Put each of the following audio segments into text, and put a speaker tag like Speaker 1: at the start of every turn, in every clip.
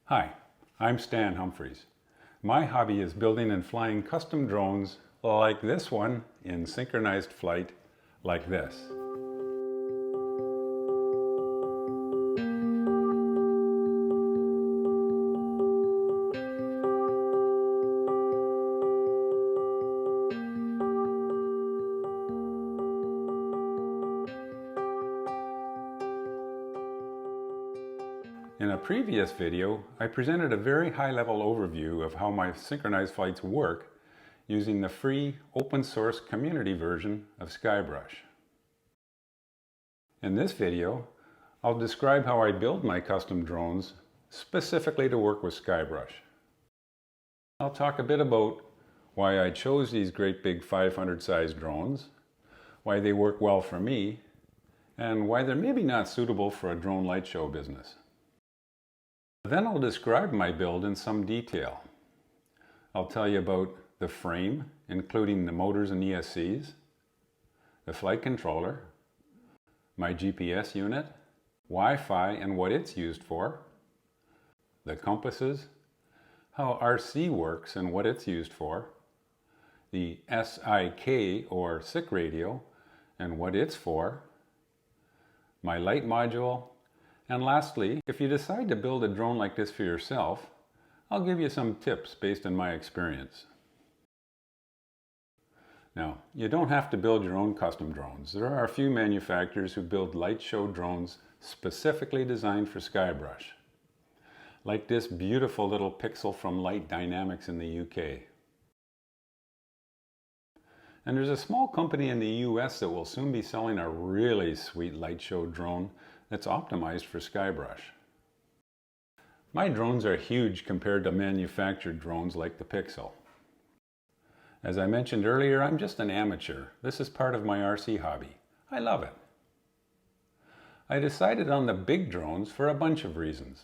Speaker 1: Hi, I'm Stan Humphreys. My hobby is building and flying custom drones like this one in synchronized flight like this. In a previous video, I presented a very high-level overview of how my synchronized flights work using the free open-source community version of Skybrush. In this video, I'll describe how I build my custom drones specifically to work with Skybrush. I'll talk a bit about why I chose these great big 500 size drones, why they work well for me, and why they're maybe not suitable for a drone light show business. Then I'll describe my build in some detail. I'll tell you about the frame, including the motors and ESCs, the flight controller, my GPS unit, Wi-Fi and what it's used for, the compasses, how RC works and what it's used for, the SIK or SIK radio and what it's for, my light module, and lastly, if you decide to build a drone like this for yourself, I'll give you some tips based on my experience. Now, you don't have to build your own custom drones. There are a few manufacturers who build light show drones specifically designed for Skybrush, like this beautiful little Pixel from Light Dynamics in the UK. And there's a small company in the US that will soon be selling a really sweet light show drone that's optimized for Skybrush. My drones are huge compared to manufactured drones like the Pixel. As I mentioned earlier, I'm just an amateur. This is part of my RC hobby. I love it. I decided on the big drones for a bunch of reasons.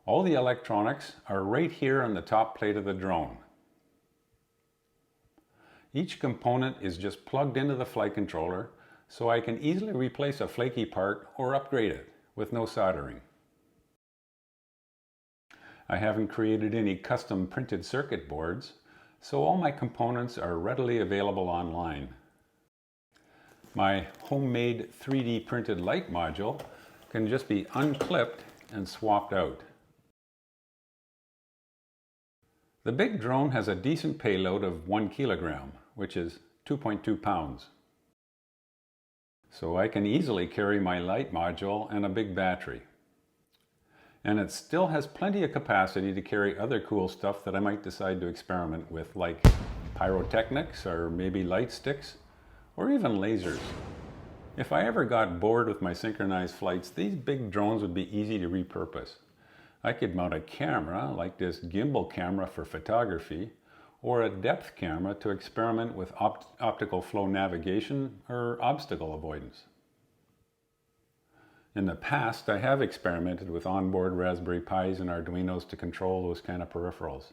Speaker 1: All the electronics are right here on the top plate of the drone. Each component is just plugged into the flight controller, so I can easily replace a flaky part or upgrade it with no soldering. I haven't created any custom printed circuit boards, so all my components are readily available online. My homemade 3D printed light module can just be unclipped and swapped out. The big drone has a decent payload of 1 kilogram, which is 2.2 pounds. So I can easily carry my light module and a big battery. And it still has plenty of capacity to carry other cool stuff that I might decide to experiment with, like pyrotechnics or maybe light sticks or even lasers. If I ever got bored with my synchronized flights, these big drones would be easy to repurpose. I could mount a camera like this gimbal camera for photography, or a depth camera to experiment with optical flow navigation or obstacle avoidance. In the past, I have experimented with onboard Raspberry Pis and Arduinos to control those kind of peripherals.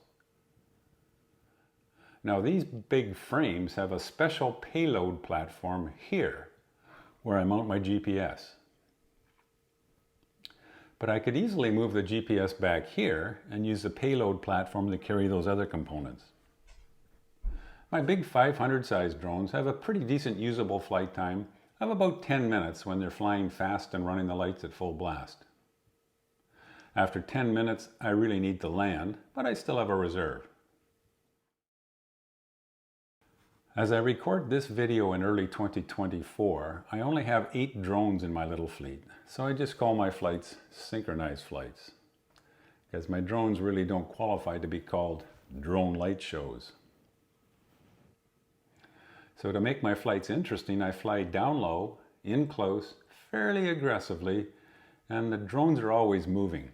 Speaker 1: Now these big frames have a special payload platform here, where I mount my GPS. But I could easily move the GPS back here and use the payload platform to carry those other components. My big 500 size drones have a pretty decent usable flight time of about 10 minutes when they're flying fast and running the lights at full blast. After 10 minutes, I really need to land, but I still have a reserve. As I record this video in early 2024, I only have 8 drones in my little fleet, so I just call my flights synchronized flights, because my drones really don't qualify to be called drone light shows. So to make my flights interesting, I fly down low, in close, fairly aggressively, and the drones are always moving.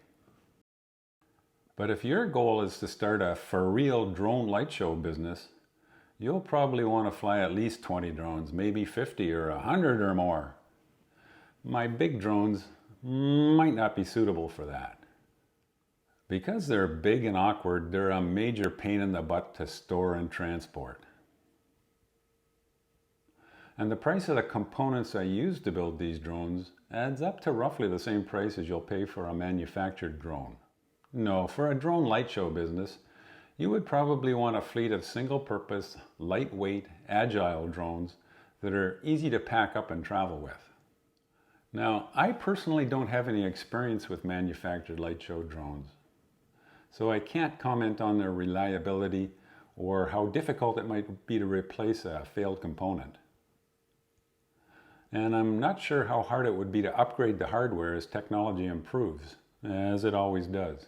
Speaker 1: But if your goal is to start a for-real drone light show business, you'll probably want to fly at least 20 drones, maybe 50 or 100 or more. My big drones might not be suitable for that. Because they're big and awkward, they're a major pain in the butt to store and transport. And the price of the components I use to build these drones adds up to roughly the same price as you'll pay for a manufactured drone. No, for a drone light show business, you would probably want a fleet of single-purpose, lightweight, agile drones that are easy to pack up and travel with. Now, I personally don't have any experience with manufactured light show drones, so I can't comment on their reliability or how difficult it might be to replace a failed component. And I'm not sure how hard it would be to upgrade the hardware as technology improves, as it always does.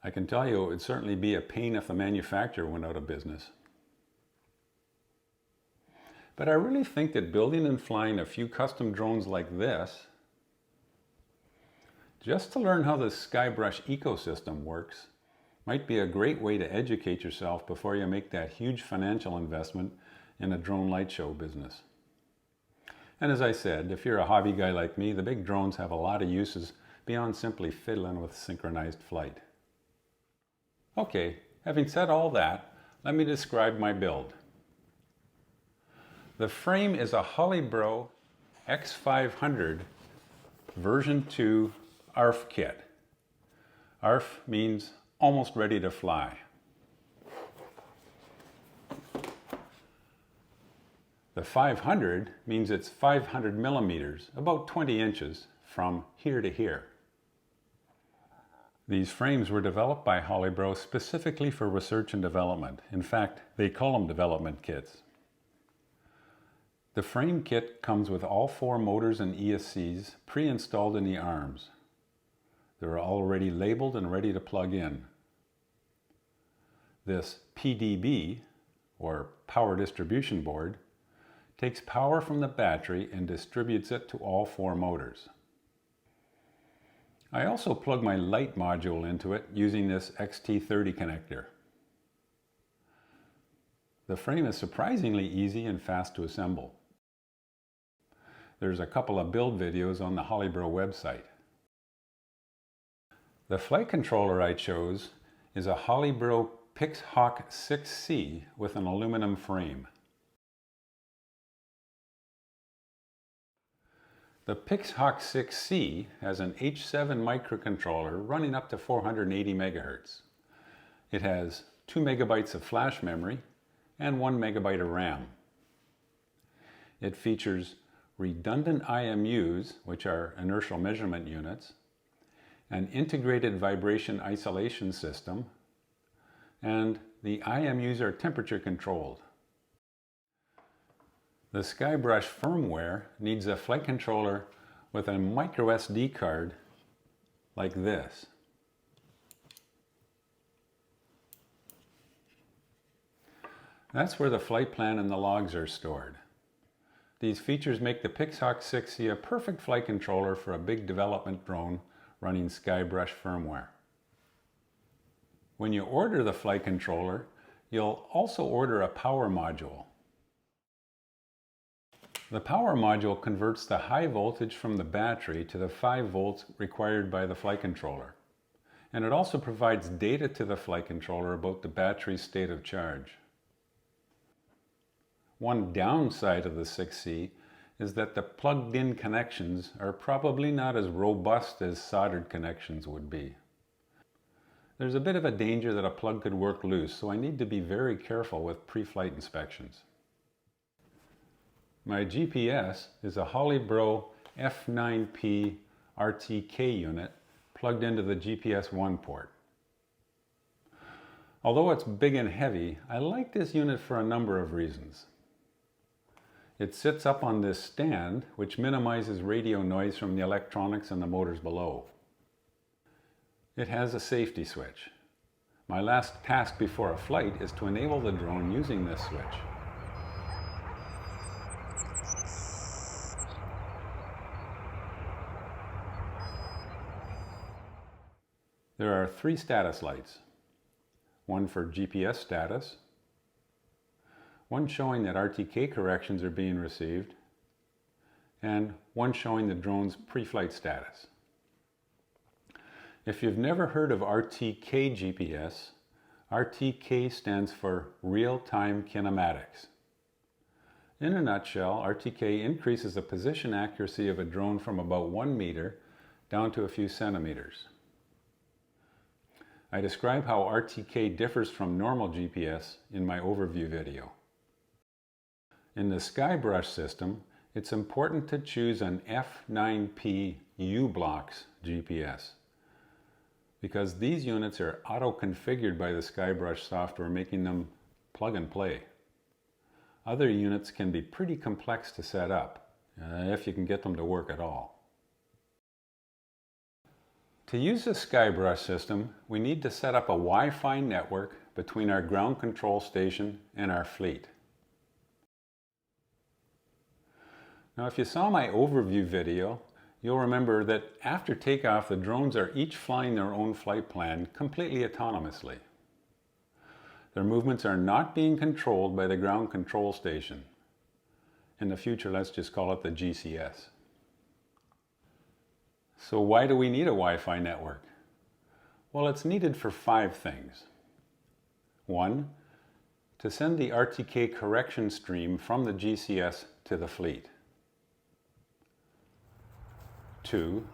Speaker 1: I can tell you it would certainly be a pain if the manufacturer went out of business. But I really think that building and flying a few custom drones like this, just to learn how the Skybrush ecosystem works, might be a great way to educate yourself before you make that huge financial investment in a drone light show business. And as I said, if you're a hobby guy like me, the big drones have a lot of uses beyond simply fiddling with synchronized flight. Okay, having said all that, let me describe my build. The frame is a Holybro X500 version 2 ARF kit. ARF means almost ready to fly. The 500 means it's 500 millimeters, about 20 inches, from here to here. These frames were developed by Holybro specifically for research and development. In fact, they call them development kits. The frame kit comes with all 4 motors and ESCs pre-installed in the arms. They're already labeled and ready to plug in. This PDB, or power distribution board, takes power from the battery and distributes it to all 4 motors. I also plug my light module into it using this XT30 connector. The frame is surprisingly easy and fast to assemble. There's a couple of build videos on the Holybro website. The flight controller I chose is a Holybro Pixhawk 6C with an aluminum frame. The Pixhawk 6C has an H7 microcontroller running up to 480 MHz. It has 2 megabytes of flash memory and 1 megabyte of RAM. It features redundant IMUs, which are inertial measurement units, an integrated vibration isolation system, and the IMUs are temperature controlled. The Skybrush firmware needs a flight controller with a micro SD card like this. That's where the flight plan and the logs are stored. These features make the Pixhawk 6C a perfect flight controller for a big development drone running Skybrush firmware. When you order the flight controller, you'll also order a power module. The power module converts the high voltage from the battery to the 5 volts required by the flight controller. And it also provides data to the flight controller about the battery's state of charge. One downside of the 6C is that the plugged-in connections are probably not as robust as soldered connections would be. There's a bit of a danger that a plug could work loose, so I need to be very careful with pre-flight inspections. My GPS is a Holybro F9P RTK unit plugged into the GPS 1 port. Although it's big and heavy, I like this unit for a number of reasons. It sits up on this stand, which minimizes radio noise from the electronics and the motors below. It has a safety switch. My last task before a flight is to enable the drone using this switch. There are 3 status lights. One for GPS status, one showing that RTK corrections are being received, and one showing the drone's pre-flight status. If you've never heard of RTK GPS, RTK stands for Real-Time Kinematics. In a nutshell, RTK increases the position accuracy of a drone from about 1 meter down to a few centimeters. I describe how RTK differs from normal GPS in my overview video. In the Skybrush system, it's important to choose an F9P U-Blocks GPS because these units are auto-configured by the Skybrush software, making them plug and play. Other units can be pretty complex to set up, if you can get them to work at all. To use the Skybrush system, we need to set up a Wi-Fi network between our ground control station and our fleet. Now, if you saw my overview video, you'll remember that after takeoff, the drones are each flying their own flight plan completely autonomously. Their movements are not being controlled by the ground control station. In the future, let's just call it the GCS. So why do we need a Wi-Fi network? Well, it's needed for 5 things. 1, to send the RTK correction stream from the GCS to the fleet. 2,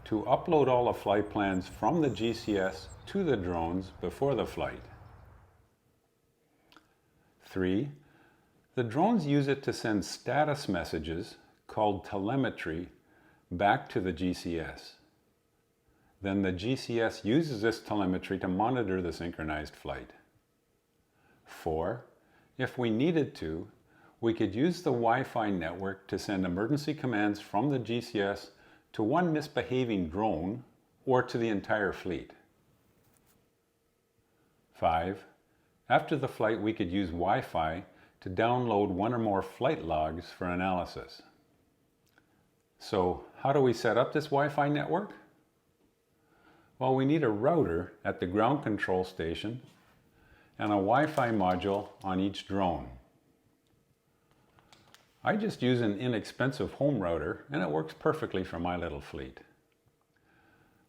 Speaker 1: to upload all the flight plans from the GCS to the drones before the flight. 3, the drones use it to send status messages called telemetry back to the GCS. Then the GCS uses this telemetry to monitor the synchronized flight. 4, if we needed to, we could use the Wi-Fi network to send emergency commands from the GCS to one misbehaving drone or to the entire fleet. 5, after the flight, we could use Wi-Fi to download one or more flight logs for analysis. So, how do we set up this Wi-Fi network? Well, we need a router at the ground control station and a Wi-Fi module on each drone. I just use an inexpensive home router, and it works perfectly for my little fleet.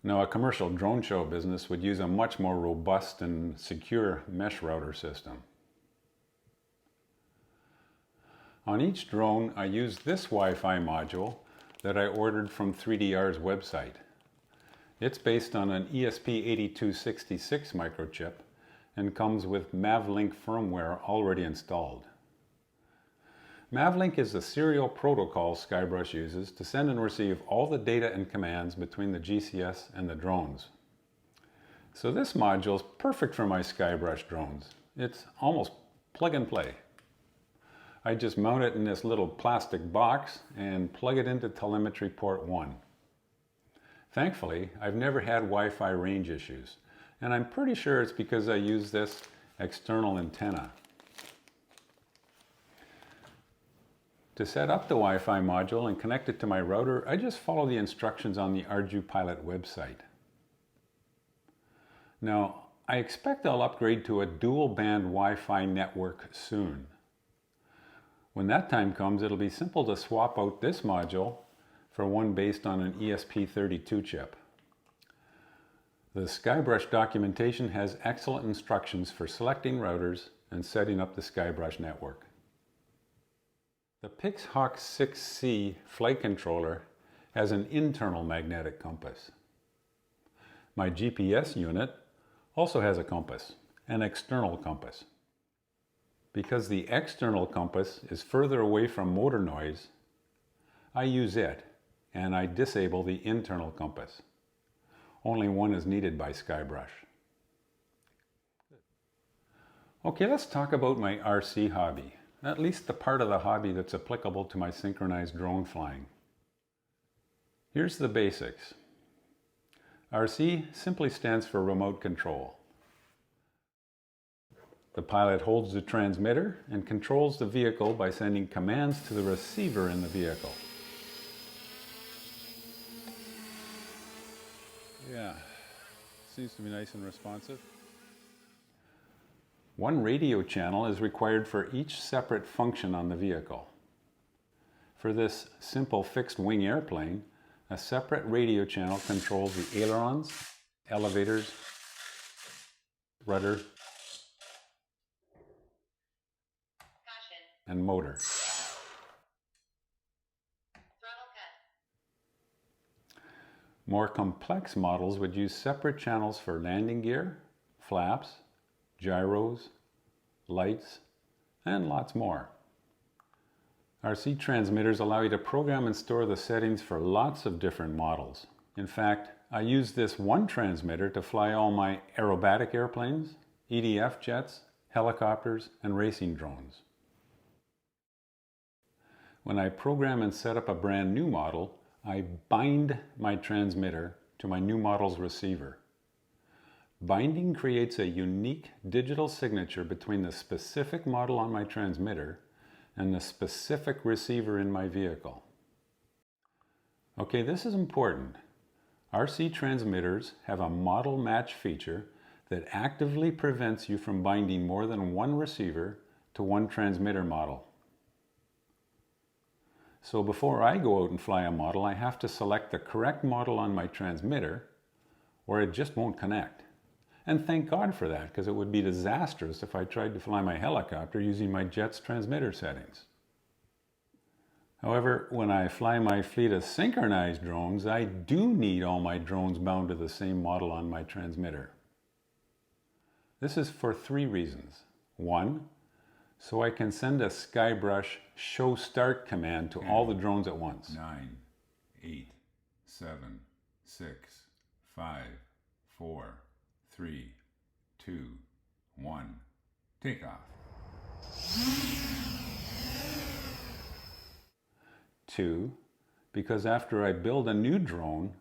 Speaker 1: Now, a commercial drone show business would use a much more robust and secure mesh router system. On each drone, I use this Wi-Fi module that I ordered from 3DR's website. It's based on an ESP8266 microchip and comes with Mavlink firmware already installed. Mavlink is the serial protocol Skybrush uses to send and receive all the data and commands between the GCS and the drones. So this module is perfect for my Skybrush drones. It's almost plug and play. I just mount it in this little plastic box and plug it into telemetry port 1. Thankfully, I've never had Wi-Fi range issues, and I'm pretty sure it's because I use this external antenna. To set up the Wi-Fi module and connect it to my router, I just follow the instructions on the ArduPilot website. Now, I expect I'll upgrade to a dual-band Wi-Fi network soon. When that time comes, it'll be simple to swap out this module for one based on an ESP32 chip. The Skybrush documentation has excellent instructions for selecting routers and setting up the Skybrush network. The Pixhawk 6C flight controller has an internal magnetic compass. My GPS unit also has a compass, an external compass. Because the external compass is further away from motor noise, I use it and I disable the internal compass. Only one is needed by Skybrush. Okay, let's talk about my RC hobby. At least the part of the hobby that's applicable to my synchronized drone flying. Here's the basics. RC simply stands for remote control. The pilot holds the transmitter and controls the vehicle by sending commands to the receiver in the vehicle. Yeah, seems to be nice and responsive. One radio channel is required for each separate function on the vehicle. For this simple fixed-wing airplane, a separate radio channel controls the ailerons, elevators, rudder, and motor. More complex models would use separate channels for landing gear, flaps, gyros, lights, and lots more. RC transmitters allow you to program and store the settings for lots of different models. In fact, I use this one transmitter to fly all my aerobatic airplanes, EDF jets, helicopters, and racing drones. When I program and set up a brand new model, I bind my transmitter to my new model's receiver. Binding creates a unique digital signature between the specific model on my transmitter and the specific receiver in my vehicle. Okay, this is important. RC transmitters have a model match feature that actively prevents you from binding more than one receiver to one transmitter model. So before I go out and fly a model, I have to select the correct model on my transmitter or it just won't connect. And thank God for that, because it would be disastrous if I tried to fly my helicopter using my jet's transmitter settings. However, when I fly my fleet of synchronized drones, I do need all my drones bound to the same model on my transmitter. This is for 3 reasons. 1, so I can send a Skybrush show start command to all the drones at once.
Speaker 2: 9, 8, 7, 6, 5, 4, 3, 2, 1, take off.
Speaker 1: 2, because after I build a new drone,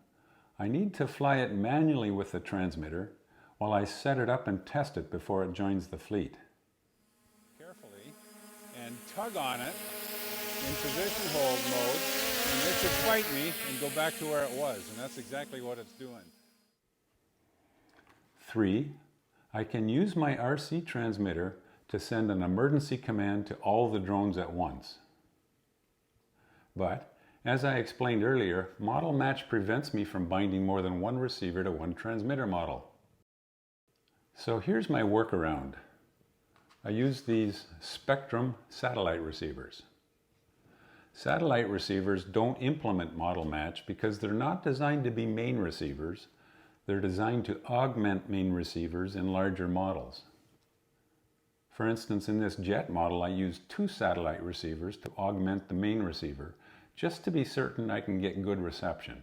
Speaker 1: I need to fly it manually with the transmitter while I set it up and test it before it joins the fleet. Carefully and tug on it in position hold mode, and it should fight me and go back to where it was, and that's exactly what it's doing. 3, I can use my RC transmitter to send an emergency command to all the drones at once. But, as I explained earlier, model match prevents me from binding more than one receiver to one transmitter model. So here's my workaround. I use these Spectrum satellite receivers. Satellite receivers don't implement model match because they're not designed to be main receivers. They're designed to augment main receivers in larger models. For instance, in this jet model, I used 2 satellite receivers to augment the main receiver, just to be certain I can get good reception.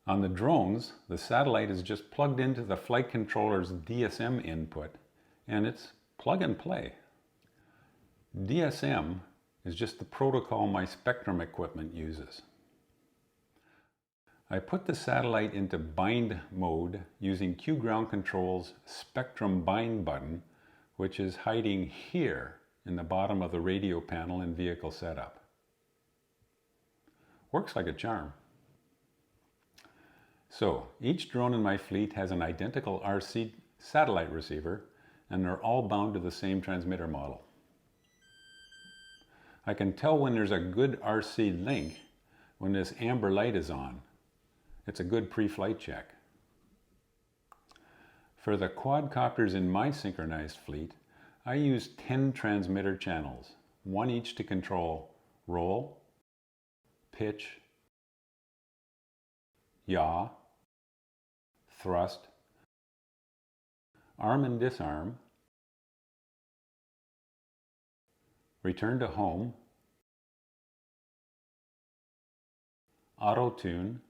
Speaker 1: On the drones, the satellite is just plugged into the flight controller's DSM input, and it's plug and play. DSM is just the protocol my Spectrum equipment uses. I put the satellite into bind mode using Q Ground Control's Spectrum bind button, which is hiding here in the bottom of the radio panel in vehicle setup. Works like a charm. So, each drone in my fleet has an identical RC satellite receiver, and they're all bound to the same transmitter model. I can tell when there's a good RC link when this amber light is on. It's a good pre-flight check. For the quadcopters in my synchronized fleet, I use 10 transmitter channels, 1 each to control roll, pitch, yaw, thrust, arm and disarm, return to home, auto-tune,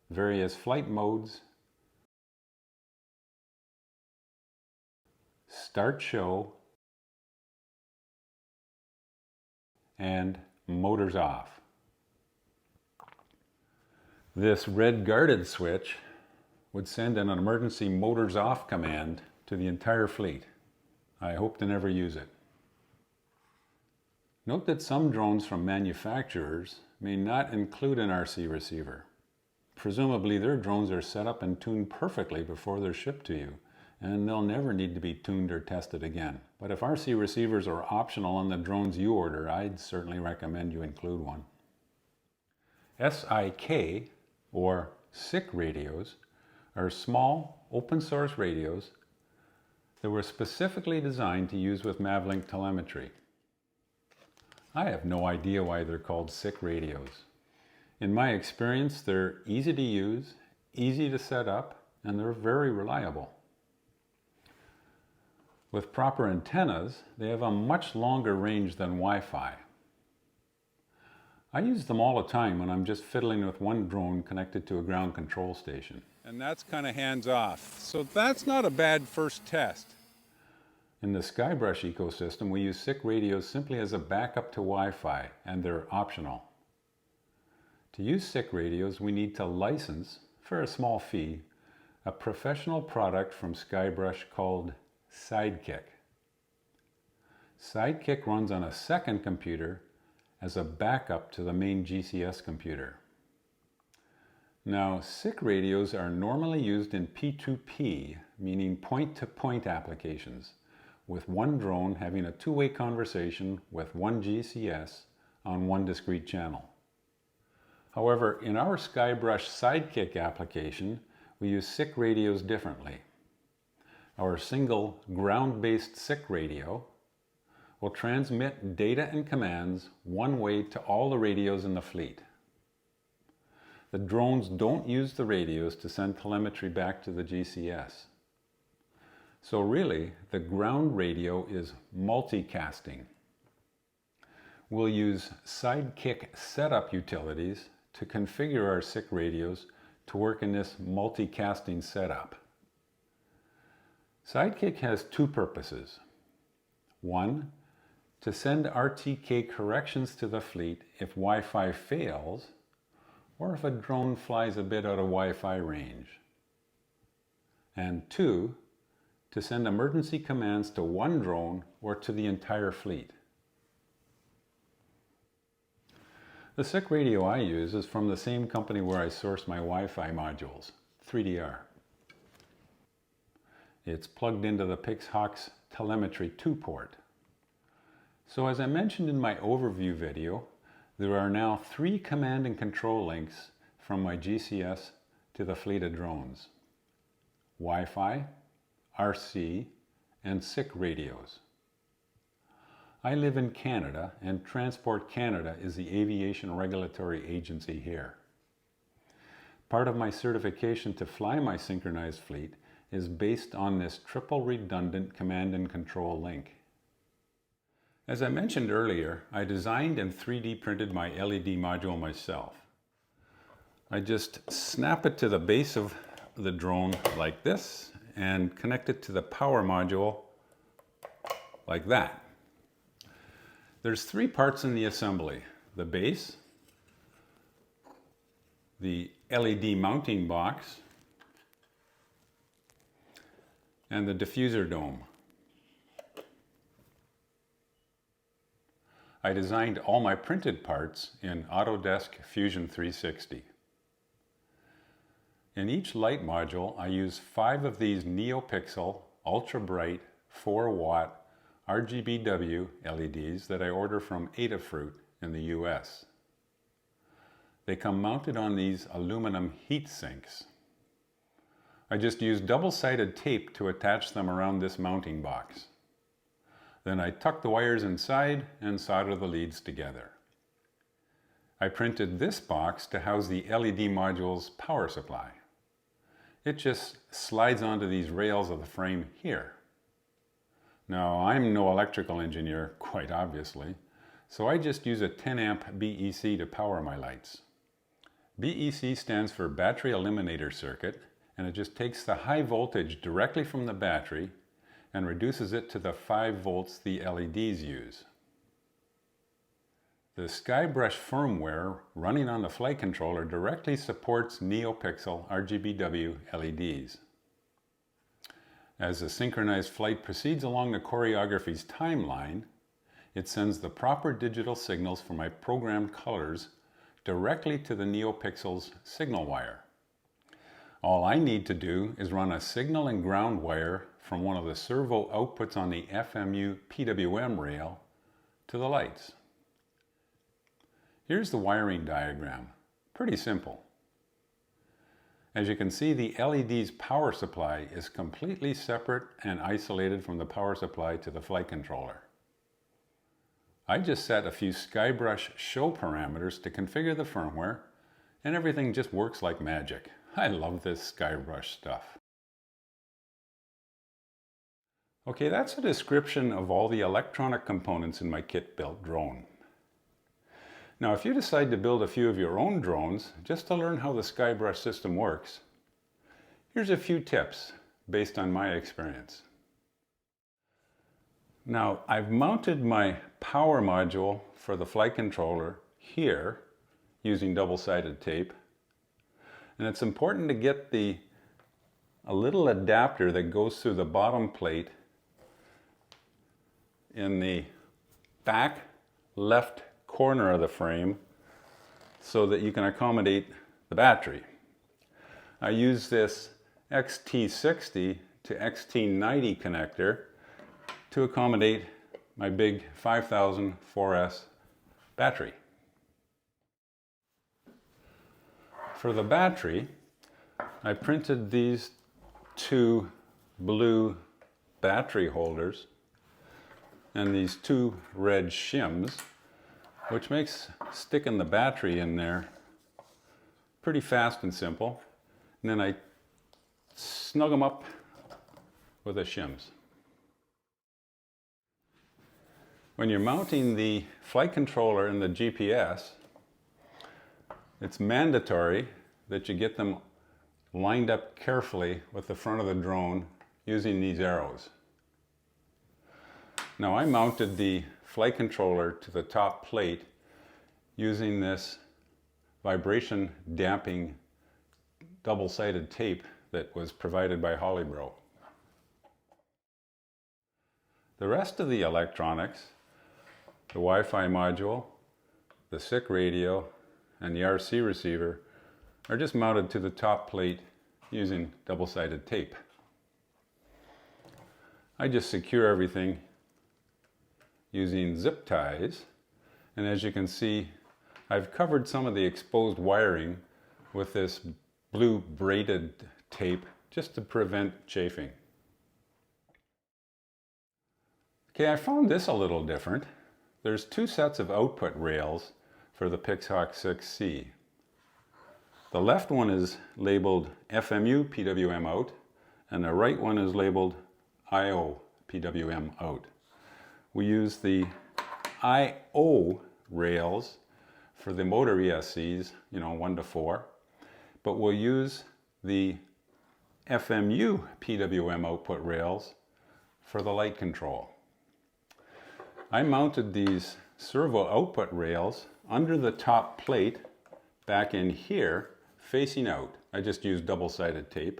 Speaker 1: various flight modes, start show, and motors off. This red guarded switch would send an emergency motors off command to the entire fleet. I hope to never use it. Note that some drones from manufacturers may not include an RC receiver. Presumably their drones are set up and tuned perfectly before they're shipped to you, and they'll never need to be tuned or tested again. But if RC receivers are optional on the drones you order, I'd certainly recommend you include one. SIK, or SIC radios, are small, open source radios that were specifically designed to use with Mavlink telemetry. I have no idea why they're called SICK radios. In my experience, they're easy to use, easy to set up, and they're very reliable. With proper antennas, they have a much longer range than Wi-Fi. I use them all the time when I'm just fiddling with one drone connected to a ground control station. And that's kind of hands-off, so that's not a bad first test. In the Skybrush ecosystem, we use SICK radios simply as a backup to Wi-Fi, and they're optional. To use SICK radios, we need to license, for a small fee, a professional product from Skybrush called Sidekick. Sidekick runs on a second computer as a backup to the main GCS computer. Now, SICK radios are normally used in P2P, meaning point-to-point applications, with one drone having a two-way conversation with one GCS on one discrete channel. However, in our Skybrush Sidekick application, we use SICK radios differently. Our single ground-based SICK radio will transmit data and commands one way to all the radios in the fleet. The drones don't use the radios to send telemetry back to the GCS. So really, the ground radio is multicasting. We'll use Sidekick setup utilities to configure our SICK radios to work in this multicasting setup. Sidekick has two purposes. One, to send RTK corrections to the fleet if Wi-Fi fails, or if a drone flies a bit out of Wi-Fi range. And two, to send emergency commands to one drone or to the entire fleet. The SICK radio I use is from the same company where I source my Wi-Fi modules, 3DR. It's plugged into the Pixhawk's telemetry 2 port. So as I mentioned in my overview video, there are now 3 command and control links from my GCS to the fleet of drones: Wi-Fi, RC, and SICK radios. I live in Canada, and Transport Canada is the aviation regulatory agency here. Part of my certification to fly my synchronized fleet is based on this triple redundant command and control link. As I mentioned earlier, I designed and 3D printed my LED module myself. I just snap it to the base of the drone like this and connect it to the power module like that. There's 3 parts in the assembly: the base, the LED mounting box, and the diffuser dome. I designed all my printed parts in Autodesk Fusion 360. In each light module, I use 5 of these NeoPixel ultra bright 4-watt RGBW LEDs that I order from Adafruit in the US. They come mounted on these aluminum heat sinks. I just use double-sided tape to attach them around this mounting box. Then I tuck the wires inside and solder the leads together. I printed this box to house the LED module's power supply. It just slides onto these rails of the frame here. Now, I'm no electrical engineer, quite obviously, so I just use a 10 amp BEC to power my lights. BEC stands for Battery Eliminator Circuit, and it just takes the high voltage directly from the battery and reduces it to the 5 volts the LEDs use. The Skybrush firmware running on the flight controller directly supports NeoPixel RGBW LEDs. As the synchronized flight proceeds along the choreography's timeline, it sends the proper digital signals for my programmed colors directly to the NeoPixel's signal wire. All I need to do is run a signal and ground wire from one of the servo outputs on the FMU PWM rail to the lights. Here's the wiring diagram. Pretty simple. As you can see, the LED's power supply is completely separate and isolated from the power supply to the flight controller. I just set a few Skybrush show parameters to configure the firmware, and everything just works like magic. I love this Skybrush stuff. Okay, that's a description of all the electronic components in my kit-built drone. Now, if you decide to build a few of your own drones, just to learn how the Skybrush system works, here's a few tips based on my experience. Now, I've mounted my power module for the flight controller here using double-sided tape. And it's important to get a little adapter that goes through the bottom plate in the back left corner of the frame so that you can accommodate the battery. I use this XT60 to XT90 connector to accommodate my big 5000 4S battery. For the battery, I printed these two blue battery holders and these two red shims, which makes sticking the battery in there pretty fast and simple. And then I snug them up with the shims. When you're mounting the flight controller and the GPS, it's mandatory that you get them lined up carefully with the front of the drone using these arrows. Now, I mounted the flight controller to the top plate using this vibration damping double-sided tape that was provided by Hollybro. The rest of the electronics, the Wi-Fi module, the SIC radio, and the RC receiver are just mounted to the top plate using double-sided tape. I just secure everything using zip ties, and as you can see, I've covered some of the exposed wiring with this blue braided tape just to prevent chafing. Okay, I found this a little different. There's two sets of output rails for the Pixhawk 6C. The left one is labeled FMU PWM out, and the right one is labeled IO PWM out. We use the IO rails for the motor ESCs, 1 to 4, but we'll use the FMU PWM output rails for the light control. I mounted these servo output rails under the top plate back in here facing out. I just used double-sided tape.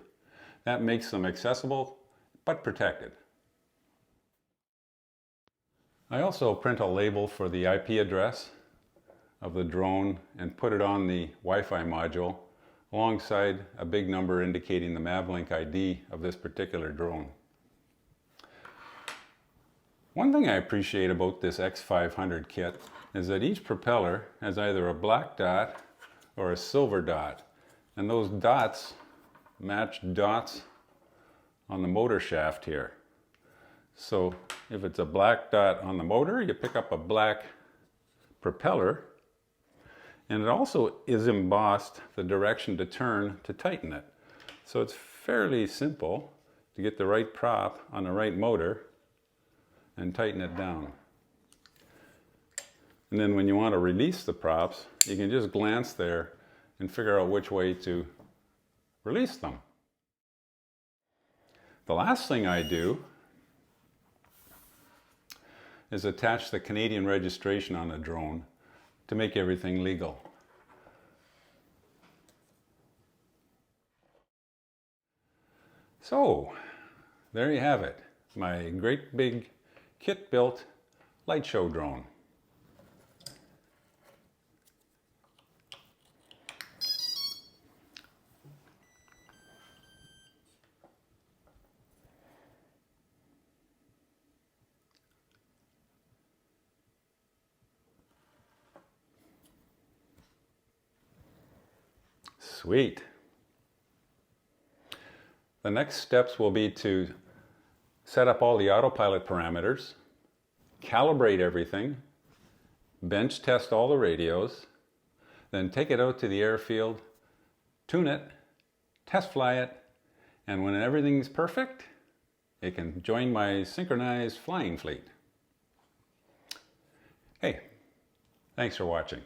Speaker 1: That makes them accessible but protected. I also print a label for the IP address of the drone and put it on the Wi-Fi module alongside a big number indicating the Mavlink ID of this particular drone. One thing I appreciate about this X500 kit is that each propeller has either a black dot or a silver dot, and those dots match dots on the motor shaft here. So if it's a black dot on the motor, you pick up a black propeller, and it also is embossed the direction to turn to tighten it. So it's fairly simple to get the right prop on the right motor and tighten it down. And then when you want to release the props, you can just glance there and figure out which way to release them. The last thing I do is attach the Canadian registration on the drone to make everything legal. So, there you have it, my great big kit-built light show drone. Sweet. The next steps will be to set up all the autopilot parameters, calibrate everything, bench test all the radios, then take it out to the airfield, tune it, test fly it, and when everything's perfect, it can join my synchronized flying fleet. Hey, thanks for watching.